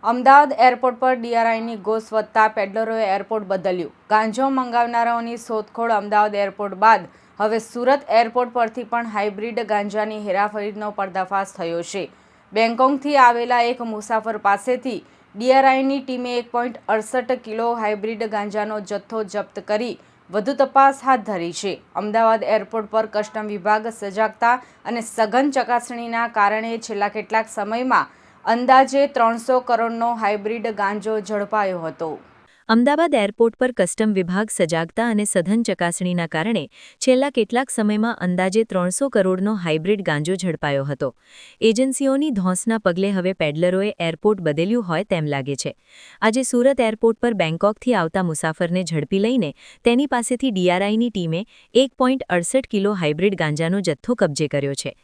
Ahmedabad airport પર ડીઆરઆઈની ઘોષ વધતા પેડલરોએ airport બદલ્યું। ગાંજો મંગાવનારાઓની શોધખોળ અમદાવાદ એરપોર્ટ બાદ હવે સુરત એરપોર્ટ પરથી પણ હાઇબ્રિડ ગાંજાની હેરાફેરીનો પર્દાફાશ થયો છે। બેંગકોકથી આવેલા એક મુસાફર પાસેથી ડીઆરઆઈની ટીમે 1.68 કિલો હાઇબ્રિડ ગાંજાનો જથ્થો જપ્ત કરી વધુ તપાસ હાથ ધરી છે। અમદાવાદ એરપોર્ટ પર કસ્ટમ વિભાગ સજાગતા અને સઘન ચકાસણીના કારણે છેલ્લા કેટલાક સમયમાં અંદાજે 300 કરોડનો હાઇબ્રિડ ગાંજો ઝડપાયો હતો। અમદાવાદ એરપોર્ટ પર કસ્ટમ વિભાગ સજાગતા અને સઘન ચકાસણીના કારણે છેલ્લા કેટલાક સમયમાં અંદાજે 300 કરોડનો હાઇબ્રિડ ગાંજો ઝડપાયો હતો। એજન્સીઓની ધોંસના પગલે હવે પેડલરોએ એરપોર્ટ બદલ્યું હોય તેમ લાગે છે। આજે સુરત એરપોર્ટ પર બેંગકોકથી આવતા મુસાફરને ઝડપી લઈને તેની પાસેથી ડીઆરઆઈની ટીમે 1.68 કિલો હાઇબ્રિડ ગાંજાનો જથ્થો કબજે કર્યો છે।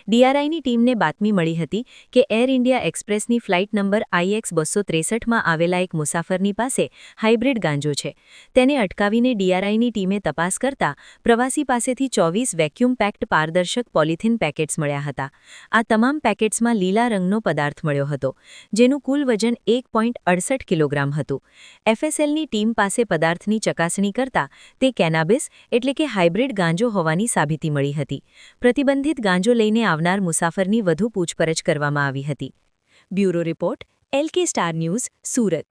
ડીઆરઆઈની ટીમને બાતમી મળી હતી કે એર ઇન્ડિયા એક્સપ્રેસની ફ્લાઇટ નંબર IX263માં આવેલા એક મુસાફરની પાસે હાઇબ્રિડ ગાંજો છે। તેને અટકાવીને ડીઆરઆઈની ટીમે તપાસ કરતા પ્રવાસી પાસેથી 24 વેક્યુમ પેક્ડ પારદર્શક પોલિથીન પેકેટ્સ મળ્યા હતા। આ તમામ પેકેટ્સમાં લીલા રંગનો પદાર્થ મળ્યો હતો, જેનું કુલ વજન 1.68 કિલોગ્રામ હતું। એફએસએલની ટીમ પાસે પદાર્થની ચકાસણી કરતા તે કેનાબિસ એટલે કે હાઇબ્રિડ ગાંજો હોવાની સાબિતી મળી હતી। પ્રતિબંધિત ગાંજો લઈને આવનાર મુસાફરની વધુ પૂછપરછ કરવામાં આવી હતી। Bureau report, LK star news, Surat.